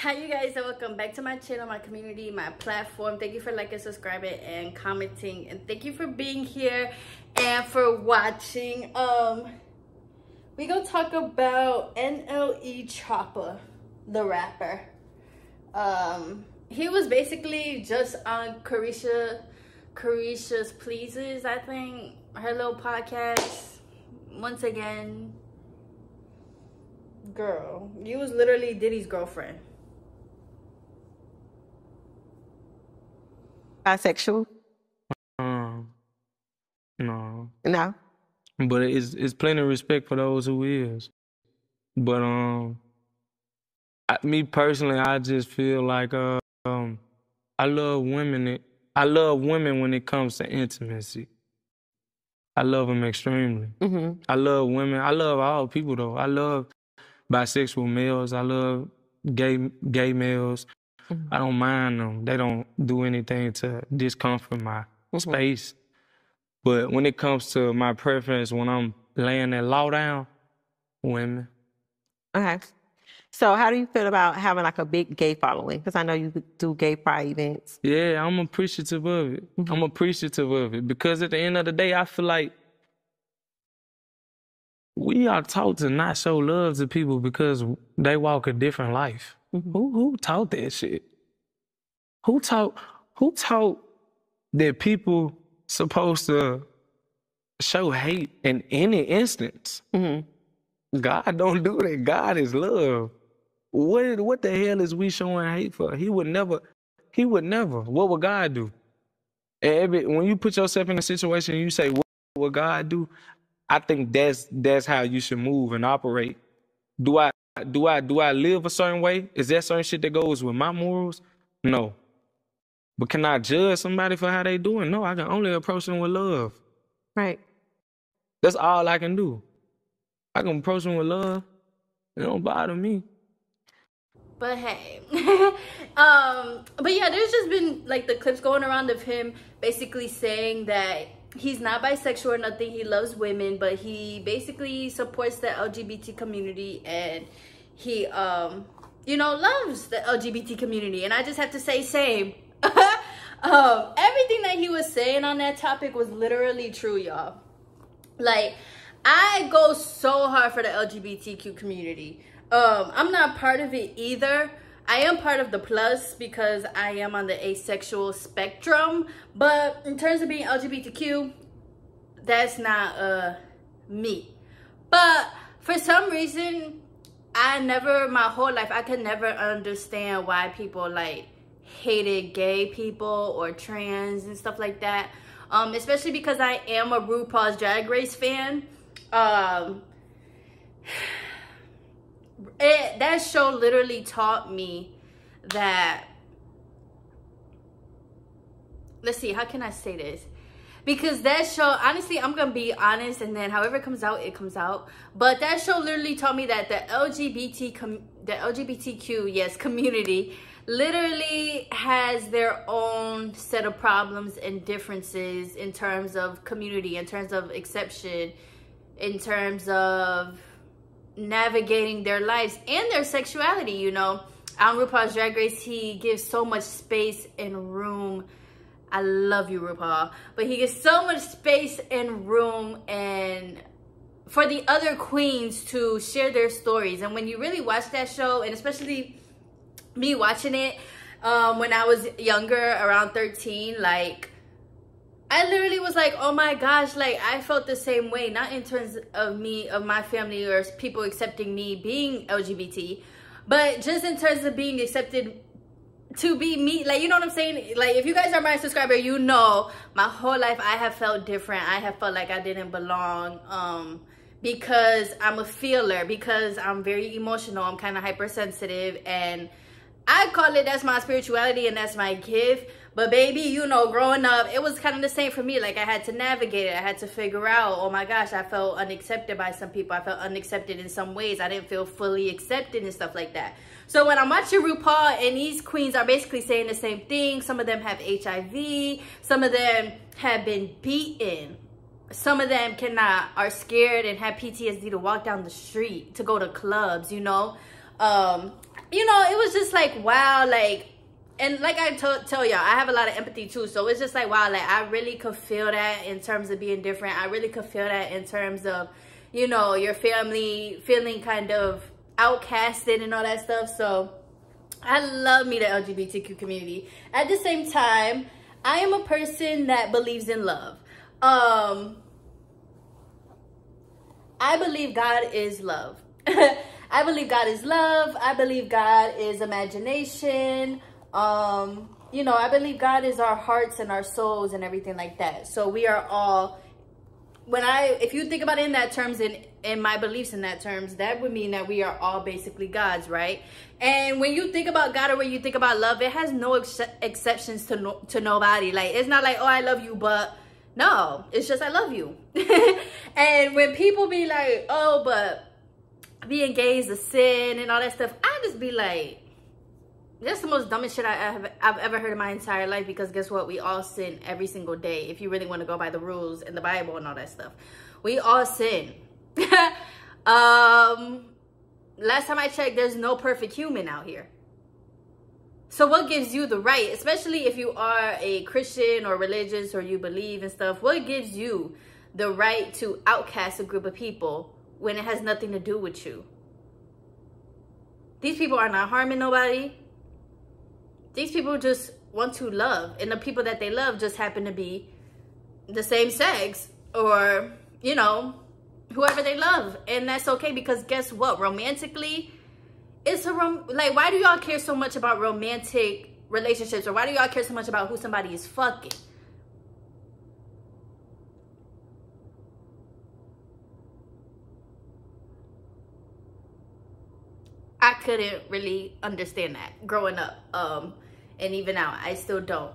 Hi you guys, and welcome back to my channel, my community, my platform. Thank you for liking, subscribing, and commenting, and thank you for being here and for watching. We gonna talk about choppa, the rapper. He was basically just on Carisha's Pleases, I think, her little podcast. Once again, girl, you was literally Diddy's girlfriend. Bisexual? No. No. But it's plenty of respect for those who is. But me personally, I just feel like I love women. I love women when it comes to intimacy. I love them extremely. Mm-hmm. I love women. I love all people though. I love bisexual males. I love gay males. Mm-hmm. I don't mind them. They don't do anything to discomfort my space. But when it comes to my preference, when I'm laying that law down, women. Okay. So how do you feel about having like a big gay following? Because I know you do gay pride events. Yeah, I'm appreciative of it. Mm-hmm. I'm appreciative of it because at the end of the day, I feel like we are taught to not show love to people because they walk a different life. Mm-hmm. Who taught that shit? Who taught that people supposed to show hate in any instance? Mm-hmm. God don't do that. God is love. What the hell is we showing hate for? He would never. What would God do? When you put yourself in a situation and you say, what would God do? I think that's how you should move and operate. Do I live a certain way? Is there certain shit that goes with my morals? No. But can I judge somebody for how they doing? No, I can only approach them with love. Right. That's all I can do. I can approach them with love. It don't bother me. But hey, but yeah, there's just been like the clips going around of him basically saying that he's not bisexual or nothing. He loves women, but he basically supports the LGBT community, and he, loves the LGBT community. And I just have to say, same. Everything that he was saying on that topic was literally true, y'all. Like, I go so hard for the LGBTQ community. I'm not part of it either. I am part of the plus because I am on the asexual spectrum. But in terms of being LGBTQ, that's not me. But for some reason, my whole life, I could never understand why people like hated gay people or trans and stuff like that. Especially because I am a RuPaul's Drag Race fan. That show literally taught me that, let's see, how can I say this? Because that show, honestly, I'm gonna be honest, and then however it comes out, it comes out. But that show literally taught me that the LGBTQ, yes, community literally has their own set of problems and differences in terms of community, in terms of exception, in terms of navigating their lives and their sexuality. You know, on RuPaul's Drag Race, he gives so much space and room. I love you, RuPaul, but he gives so much space and room and for the other queens to share their stories. And when you really watch that show, and especially me watching it when I was younger, around 13, like, I literally was like, oh my gosh, like, I felt the same way, not in terms of me, of my family, or people accepting me being LGBT, but just in terms of being accepted to be me. Like, you know what I'm saying? Like, if you guys are my subscriber, you know my whole life I have felt different. I have felt like I didn't belong because I'm a feeler, because I'm very emotional, I'm kind of hypersensitive, and I call it, that's my spirituality and that's my gift. But baby, you know, growing up, it was kind of the same for me. Like, I had to navigate it. I had to figure out, oh my gosh, I felt unaccepted by some people. I felt unaccepted in some ways. I didn't feel fully accepted and stuff like that. So when I'm watching RuPaul and these queens are basically saying the same thing, some of them have HIV, some of them have been beaten, some of them are scared and have PTSD to walk down the street, to go to clubs, you know. you know, it was just like, wow, like, and like I tell y'all, I have a lot of empathy too. So it's just like, wow, like I really could feel that in terms of being different. I really could feel that in terms of, you know, your family feeling kind of outcasted and all that stuff. So I love me the LGBTQ community. At the same time, I am a person that believes in love. I believe God is love. I believe God is love. I believe God is imagination. You know, I believe God is our hearts and our souls and everything like that. So we are all, if you think about it in that terms, in my beliefs in that terms, that would mean that we are all basically gods, right? And when you think about God or when you think about love, it has no exceptions to nobody. Like, it's not like, oh, I love you, but no, it's just I love you. And when people be like, oh, but being gay is a sin and all that stuff, I just be like, that's the most dumbest shit I've ever heard in my entire life. Because guess what? We all sin every single day. If you really want to go by the rules in the Bible and all that stuff, we all sin. Last time I checked, there's no perfect human out here. So what gives you the right, especially if you are a Christian or religious or you believe and stuff, what gives you the right to outcast a group of people when it has nothing to do with you? These people are not harming nobody. These people just want to love, and the people that they love just happen to be the same sex, or, you know, whoever they love. And that's okay, because guess what? Romantically, it's like, why do y'all care so much about romantic relationships, or why do y'all care so much about who somebody is fucking? I couldn't really understand that growing up, and even now I still don't.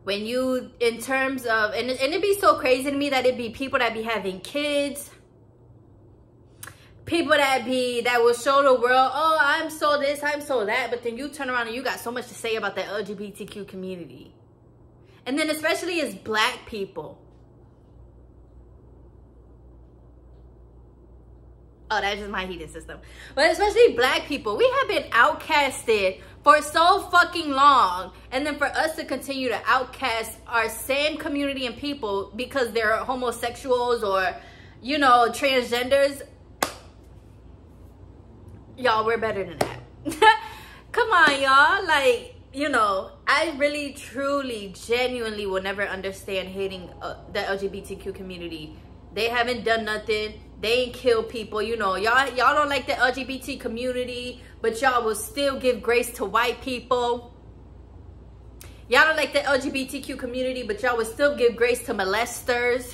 When you, in terms of, and it'd be so crazy to me that it'd be people that be having kids, people that will show the world, oh, I'm so this, I'm so that, but then you turn around and you got so much to say about the LGBTQ community. And then especially as black people. Oh, that's just my heating system. But especially black people, we have been outcasted for so fucking long. And then for us to continue to outcast our same community and people because they're homosexuals or, you know, transgenders. Y'all, we're better than that. Come on, y'all. Like, you know, I really, truly, genuinely will never understand hating the LGBTQ community. They haven't done nothing. They ain't killed people. You know, y'all don't like the LGBT community, but y'all will still give grace to white people. Y'all don't like the LGBTQ community, but y'all will still give grace to molesters.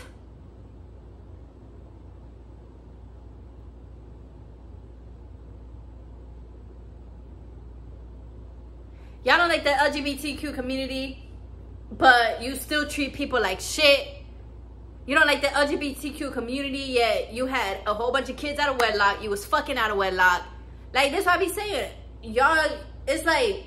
Y'all don't like the LGBTQ community, but you still treat people like shit. You don't like the LGBTQ community, yet you had a whole bunch of kids out of wedlock. You was fucking out of wedlock. Like, that's what I be saying. Y'all, it's like,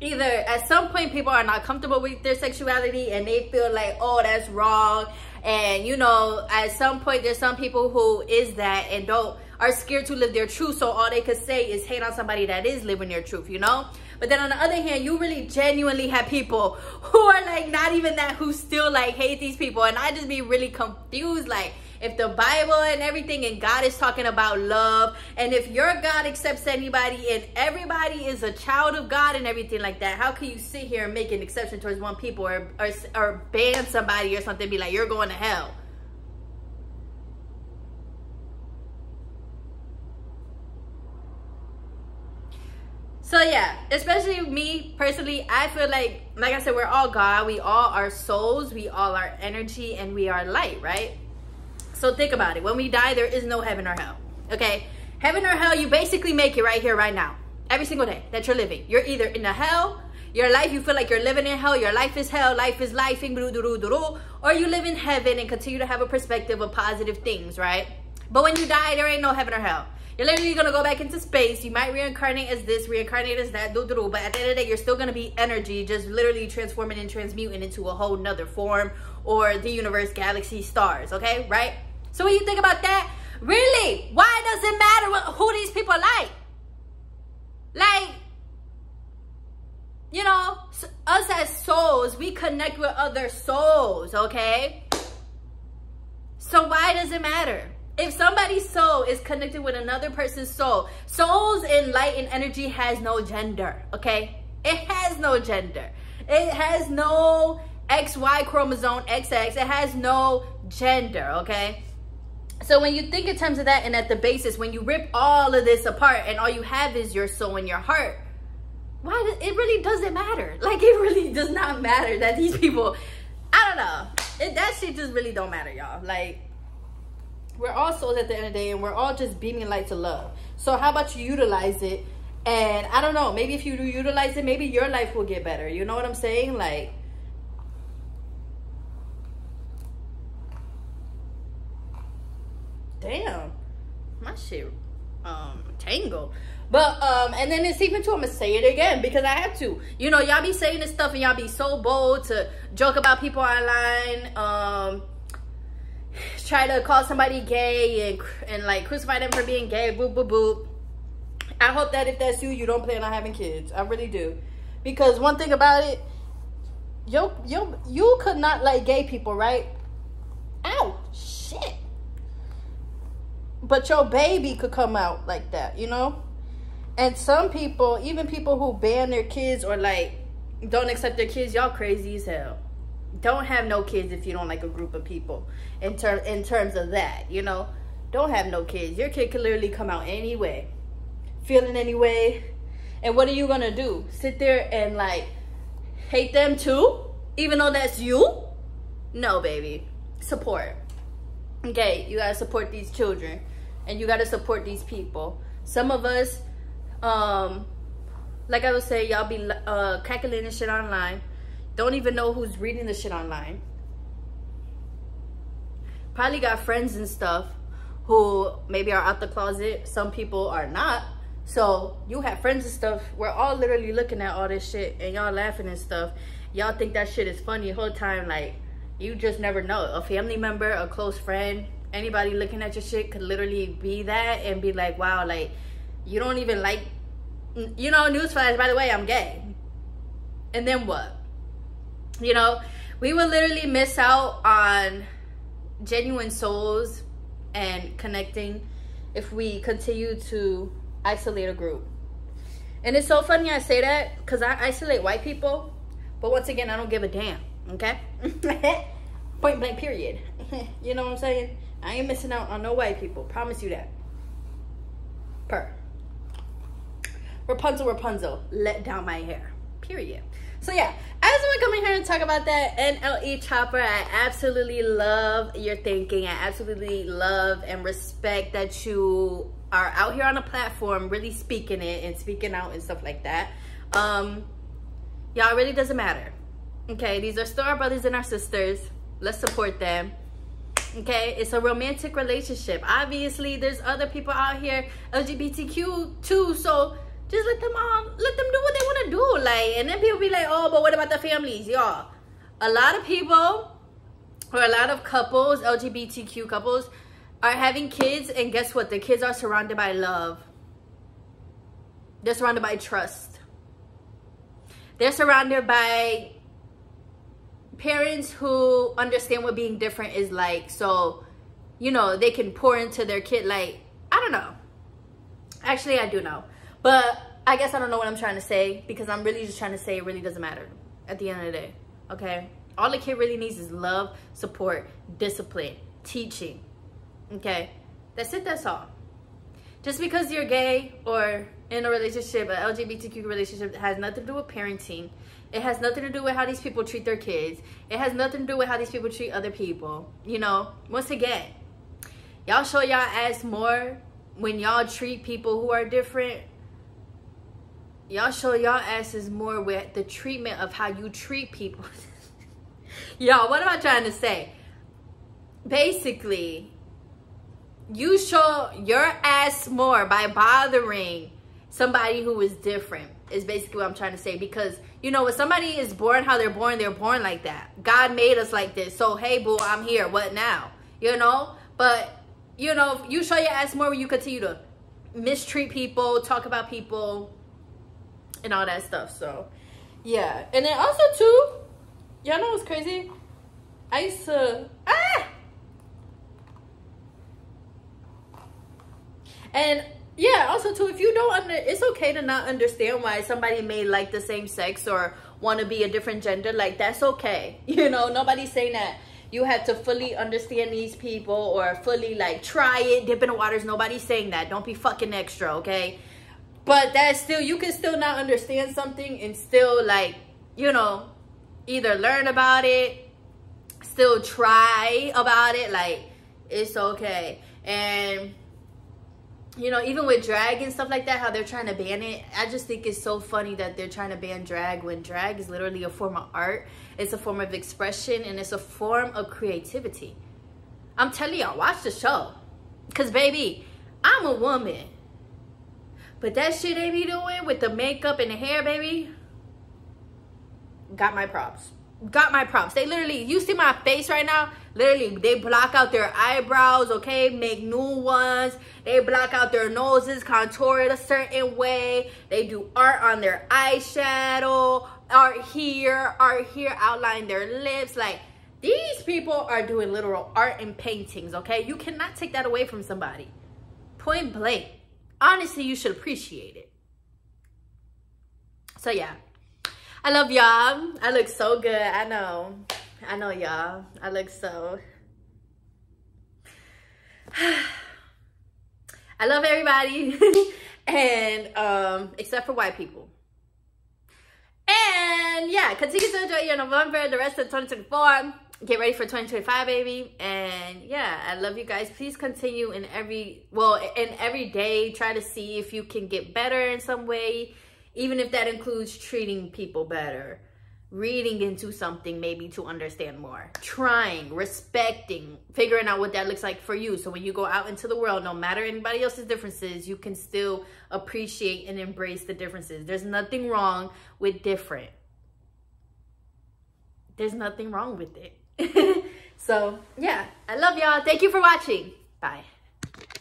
either at some point people are not comfortable with their sexuality and they feel like, oh, that's wrong. And, you know, at some point there's some people who is that and are scared to live their truth. So all they could say is hate on somebody that is living their truth, you know? But then on the other hand, you really genuinely have people who are like not even that, who still like hate these people. And I just be really confused. Like, if the Bible and everything and God is talking about love, and if your God accepts anybody and everybody is a child of God and everything like that, how can you sit here and make an exception towards one people or ban somebody or something, be like, you're going to hell? So yeah, especially me personally, I feel like I said, we're all God. We all are souls. We all are energy, and we are light, right? So think about it. When we die, there is no heaven or hell, okay? Heaven or hell, you basically make it right here, right now. Every single day that you're living. You're either in the hell, your life, you feel like you're living in hell. Your life is hell. Life is lifing, or you live in heaven and continue to have a perspective of positive things, right? But when you die, there ain't no heaven or hell. You're literally going to go back into space. You might reincarnate as this, reincarnate as that, but at the end of the day, you're still going to be energy, just literally transforming and transmuting into a whole nother form, or the universe, galaxy, stars, okay, right? So when you think about that, really, why does it matter who these people like? Like, you know, us as souls, we connect with other souls, okay? So why does it matter? If somebody's soul is connected with another person's soul, souls in light and energy has no gender, okay? It has no gender. It has no XY chromosome, XX. It has no gender, okay? So when you think in terms of that, and at the basis, when you rip all of this apart and all you have is your soul and your heart, it really doesn't matter. Like, it really does not matter that these people, I don't know. That shit just really don't matter, y'all. Like, we're all souls at the end of the day, and we're all just beaming light to love. So how about you utilize it? And I don't know, maybe if you do utilize it, maybe your life will get better. You know what I'm saying? Like, damn, my shit tangled. But and then it's even too, I'm gonna say it again because I have to. You know, y'all be saying this stuff and y'all be so bold to joke about people online, try to call somebody gay and like crucify them for being gay, boop boop boop. I hope that if that's you, you don't plan on having kids. I really do. Because one thing about it, you could not like gay people, right? Ow, shit. But your baby could come out like that, you know? And some people, even people who ban their kids or like don't accept their kids, y'all crazy as hell. Don't have no kids if you don't like a group of people. In terms of that, you know? Don't have no kids. Your kid could literally come out anyway. Feeling anyway. And what are you gonna do? Sit there and like hate them too? Even though that's you? No, baby. Support. Okay, you gotta support these children. And you gotta support these people. Some of us, like I was saying, y'all be calculating shit online. Don't even know who's reading the shit online. Probably got friends and stuff who maybe are out the closet. Some people are not. So you have friends and stuff. We're all literally looking at all this shit and y'all laughing and stuff. Y'all think that shit is funny the whole time. Like, you just never know. A family member, a close friend, anybody looking at your shit could literally be that and be like, wow, like, you don't even like, you know, newsflash, by the way, I'm gay. And then what? You know, we will literally miss out on genuine souls and connecting if we continue to isolate a group. And it's so funny I say that because I isolate white people, but once again, I don't give a damn, okay? Point blank period. You know what I'm saying? I ain't missing out on no white people, promise you that. Rapunzel, let down my hair, period. So yeah, I just want to come in here and talk about that NLE Chopper. I absolutely love your thinking. I absolutely love and respect that you are out here on a platform really speaking it and speaking out and stuff like that. Y'all, it really doesn't matter. Okay, these are still our brothers and our sisters. Let's support them. Okay, it's a romantic relationship. Obviously, there's other people out here, LGBTQ too, so just let them do what they want to do. Like, and then people be like, oh, but what about the families? Y'all, a lot of people or a lot of couples, LGBTQ couples, are having kids, and guess what? The kids are surrounded by love. They're surrounded by trust. They're surrounded by parents who understand what being different is like. So, you know, they can pour into their kid. Like, I don't know. Actually, I do know. But I guess I don't know what I'm trying to say, because I'm really just trying to say it really doesn't matter at the end of the day. Okay? All the kid really needs is love, support, discipline, teaching. Okay? That's it. That's all. Just because you're gay or in a relationship, an LGBTQ relationship, has nothing to do with parenting. It has nothing to do with how these people treat their kids. It has nothing to do with how these people treat other people. You know, once again, y'all show y'all ass more when y'all treat people who are different. Y'all show y'all asses more with the treatment of how you treat people. Y'all, what am I trying to say? Basically, you show your ass more by bothering somebody who is different, is basically what I'm trying to say. Because, you know, when somebody is born how they're born like that. God made us like this. So, hey, boo, I'm here. What now? You know? But, you know, you show your ass more when you continue to mistreat people, talk about people, and all that stuff. So yeah. And then also too, y'all know what's crazy? I used to and yeah, also too, if you don't it's okay to not understand why somebody may like the same sex or want to be a different gender. Like, that's okay. You know, nobody's saying that you have to fully understand these people or fully like try it, dip in the waters. Nobody's saying that. Don't be fucking extra, okay? But that's still, you can still not understand something and still, like, you know, either learn about it, still try about it. Like, it's okay. And you know, even with drag and stuff like that, how they're trying to ban it, I just think it's so funny that they're trying to ban drag when drag is literally a form of art. It's a form of expression, and it's a form of creativity. I'm telling y'all, watch the show. Because, baby, I'm a woman. But that shit they be doing with the makeup and the hair, baby, got my props. Got my props. They literally, you see my face right now? Literally, they block out their eyebrows, okay? Make new ones. They block out their noses, contour it a certain way. They do art on their eyeshadow, art here, outline their lips. Like, these people are doing literal art and paintings, okay? You cannot take that away from somebody. Point blank. Honestly, you should appreciate it. So, yeah. I love y'all. I look so good. I know y'all. I look so. I love everybody. And except for white people. And yeah, continue to enjoy your November, the rest of 2024. Get ready for 2025, baby. And yeah, I love you guys. Please continue in every day. Try to see if you can get better in some way. Even if that includes treating people better, reading into something maybe to understand more, trying, respecting, figuring out what that looks like for you. So when you go out into the world, no matter anybody else's differences, you can still appreciate and embrace the differences. There's nothing wrong with different. There's nothing wrong with it. So yeah, I love y'all. Thank you for watching. Bye.